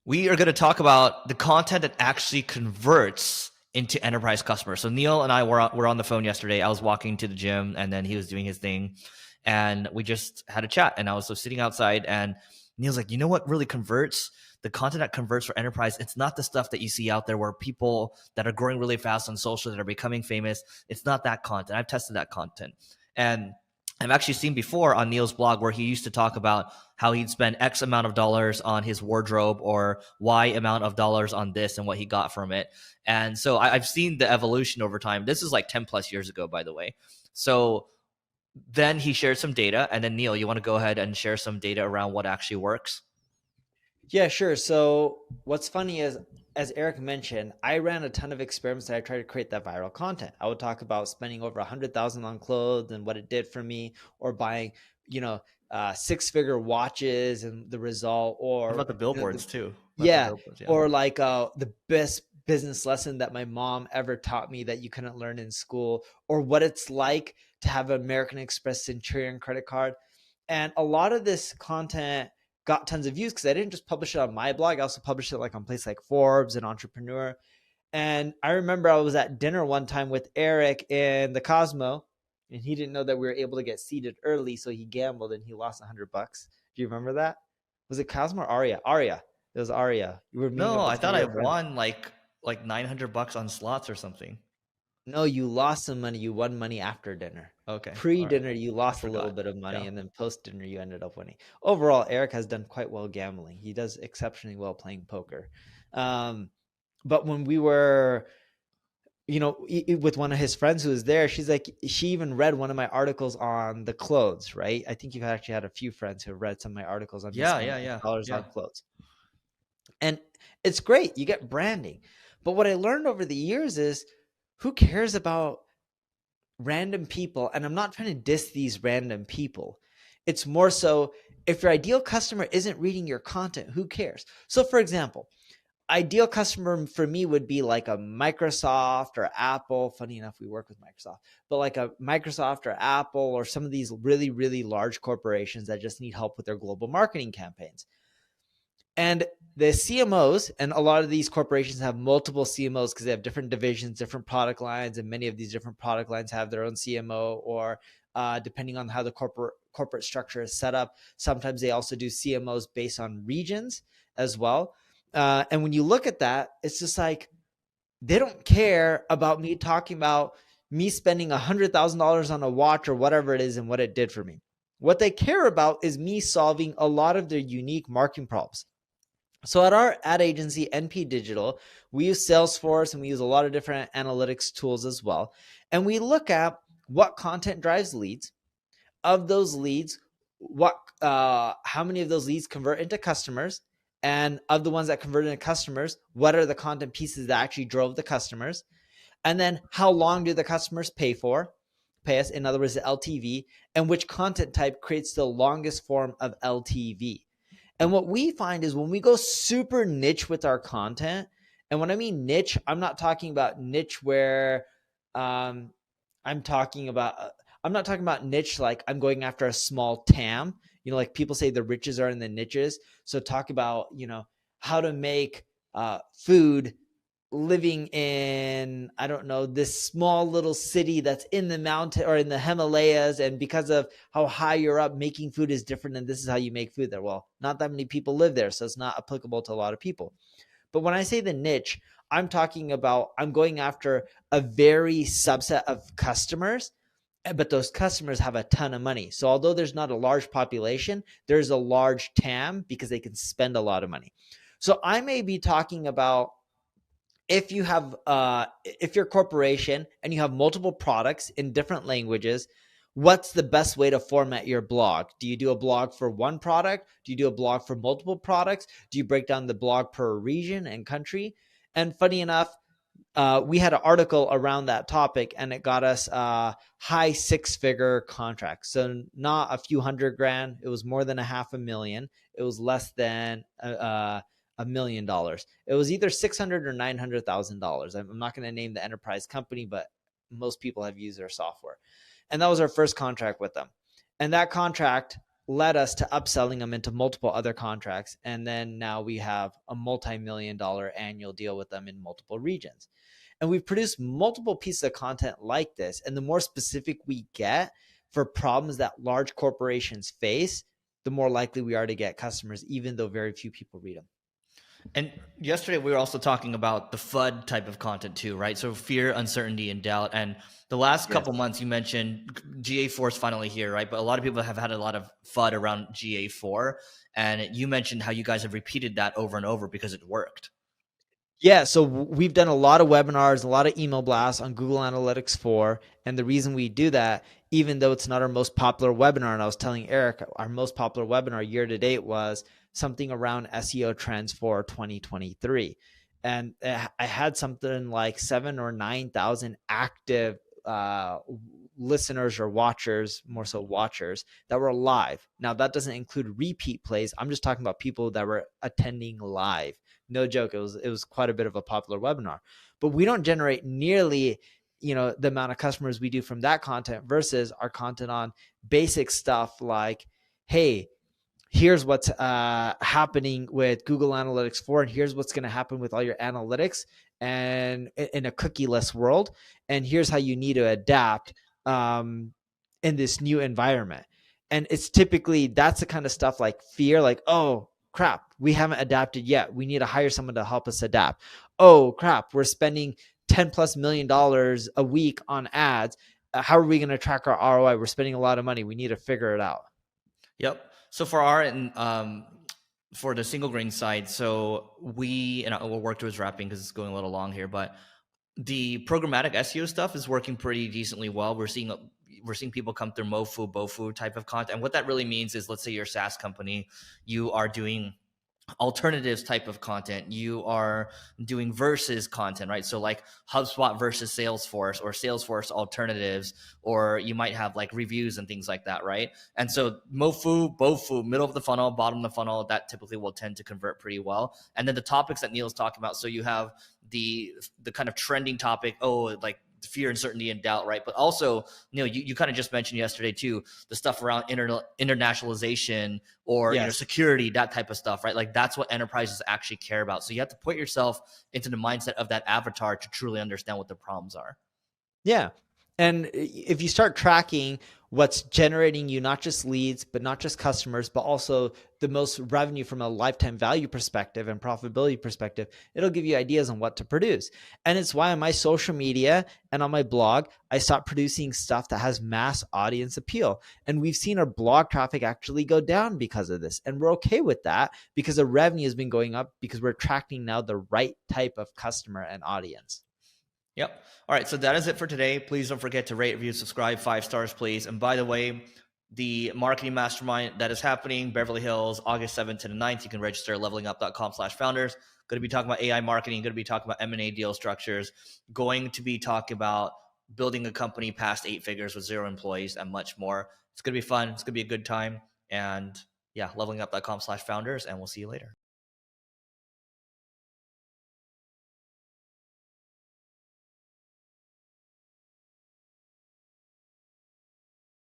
We are going to talk about the content that actually converts into enterprise customers. So Neil and I were on the phone yesterday. I was walking to the gym and then he was doing his thing and we just had a chat and I was sitting outside and Neil's like, you know what really converts? The content that converts for enterprise, it's not the stuff that you see out there where people that are growing really fast on social that are becoming famous. It's not that content. I've tested that content. And I've actually seen before on Neil's blog where he used to talk about how he'd spend X amount of dollars on his wardrobe or Y amount of dollars on this and what he got from it. And so I've seen the evolution over time. This is like 10 plus years ago, by the way. So then he shared some data. And then Neil, you want to go ahead and share some data around what actually works? Yeah, sure. So what's funny is, as Eric mentioned, I ran a ton of experiments that I tried to create that viral content. I would talk about spending over 100,000 on clothes and what it did for me, or buying, you know, six-figure watches and the result, What or about the billboards too? What about the yeah, billboards? Yeah. or like the best business lesson that my mom ever taught me that you couldn't learn in school, or what it's like to have an American Express Centurion credit card. And a lot of this content got tons of views because I didn't just publish it on my blog. I also published it like on places like Forbes and Entrepreneur. And I remember I was at dinner one time with Eric in the Cosmo, and he didn't know that we were able to get seated early, so he gambled and he lost $100. Do you remember that? Was it Cosmo or Aria? Aria. It was Aria. You were meeting No, up I with some thought of I your friends. won like $900 on slots or something. No, you lost some money. You won money after dinner. Okay. All right. Pre-dinner, you I lost a little forgot. bit of money, Yeah. and then post-dinner, you ended up winning. Overall, Eric has done quite well gambling. He does exceptionally well playing poker. Um, but when we were, with one of his friends who was there, she's like, she even read one of my articles on the clothes, right? I think you've actually had a few friends who have read some of my articles on me Yeah, spending yeah, yeah. dollars Yeah. on clothes. And it's great. You get branding. But what I learned over the years is, who cares about random people? And I'm not trying to diss these random people. It's more so, if your ideal customer isn't reading your content, who cares? So for example, ideal customer for me would be like a Microsoft or Apple. Funny enough, we work with Microsoft, but like a Microsoft or Apple, or some of these really, really large corporations that just need help with their global marketing campaigns. And the CMOs, and a lot of these corporations have multiple CMOs because they have different divisions, different product lines, and many of these different product lines have their own CMO, or depending on how the corporate structure is set up, sometimes they also do CMOs based on regions as well. And when you look at that, it's just like, they don't care about me talking about me spending $100,000 on a watch or whatever it is and what it did for me. What they care about is me solving a lot of their unique marketing problems. So at our ad agency, NP Digital, we use Salesforce and we use a lot of different analytics tools as well. And we look at what content drives leads. Of those leads, how many of those leads convert into customers? And of the ones that convert into customers, what are the content pieces that actually drove the customers? And then how long do the customers pay us? In other words, the LTV, and which content type creates the longest form of LTV. And what we find is, when we go super niche with our content, and when I mean niche, I'm not talking about niche where um, I'm talking about, I'm not talking about niche like I'm going after a small TAM. Like people say the riches are in the niches. So talk about, how to make food living in, I don't know, this small little city that's in the mountain or in the Himalayas, and because of how high you're up, making food is different, and this is how you make food there. Well, not that many people live there, so it's not applicable to a lot of people. But when I say the niche, I'm talking about, I'm going after a very subset of customers, but those customers have a ton of money. So although there's not a large population, there's a large TAM because they can spend a lot of money. So I may be talking about, if you have if you're a corporation and you have multiple products in different languages, what's the best way to format your blog? Do you do a blog for one product? Do you do a blog for multiple products? Do you break down the blog per region and country? And funny enough, we had an article around that topic, and it got us high six-figure contracts. So not a few hundred grand. It was more than $500,000. It was less than $1 million. It was either 600 or $900,000. I'm not going to name the enterprise company, but most people have used their software. And that was our first contract with them. And that contract led us to upselling them into multiple other contracts. And then now we have a multi-million-dollar annual deal with them in multiple regions. And we've produced multiple pieces of content like this. And the more specific we get for problems that large corporations face, the more likely we are to get customers, even though very few people read them. And yesterday we were also talking about the FUD type of content too, right? So fear, uncertainty, and doubt. And the last couple months you mentioned GA4 is finally here, right? But a lot of people have had a lot of FUD around GA4. And you mentioned how you guys have repeated that over and over because it worked. Yeah, so we've done a lot of webinars, a lot of email blasts on Google Analytics 4. And the reason we do that, even though it's not our most popular webinar, and I was telling Eric, our most popular webinar year to date was something around SEO trends for 2023. And I had something like 7,000 or 9,000 active listeners or watchers, more so watchers, that were live. Now, that doesn't include repeat plays. I'm just talking about people that were attending live. No joke, it was quite a bit of a popular webinar. But we don't generate nearly the amount of customers we do from that content versus our content on basic stuff like, hey, here's what's happening with Google Analytics 4, and here's what's going to happen with all your analytics and in a cookieless world, and here's how you need to adapt in this new environment. And it's typically, that's the kind of stuff like fear, like, oh crap, we haven't adapted yet, we need to hire someone to help us adapt. Oh crap, we're spending $10+ million a week on ads. How are we going to track our ROI? We're spending a lot of money. We need to figure it out. Yep. So for our for the single grain side, so we'll work towards wrapping because it's going a little long here, but the programmatic SEO stuff is working pretty decently well. We're seeing people come through MoFu, BoFu type of content. And what that really means is, let's say you're a SaaS company, you are doing alternatives type of content, you are doing versus content, right? So like HubSpot versus Salesforce, or Salesforce alternatives, or you might have like reviews and things like that, right? And so MoFu, BoFu, middle of the funnel, bottom of the funnel, that typically will tend to convert pretty well. And then the topics that Neil's talking about, so you have the kind of trending topic, like fear, uncertainty, and doubt, right? But also, you kind of just mentioned yesterday too, the stuff around internationalization or security, that type of stuff, right? Like that's what enterprises actually care about. So you have to put yourself into the mindset of that avatar to truly understand what the problems are. Yeah. And if you start tracking what's generating you not just leads, but not just customers, but also the most revenue from a lifetime value perspective and profitability perspective, it'll give you ideas on what to produce. And it's why on my social media and on my blog, I stopped producing stuff that has mass audience appeal. And we've seen our blog traffic actually go down because of this. And we're okay with that because the revenue has been going up because we're attracting now the right type of customer and audience. Yep. All right. So that is it for today. Please don't forget to rate, review, subscribe, 5 stars, please. And by the way, the marketing mastermind that is happening, Beverly Hills, August 7th to the 9th, you can register at levelingup.com/founders. Going to be talking about AI marketing, going to be talking about M&A deal structures, going to be talking about building a company past 8 figures with 0 employees and much more. It's going to be fun. It's going to be a good time. And yeah, levelingup.com/founders, and we'll see you later.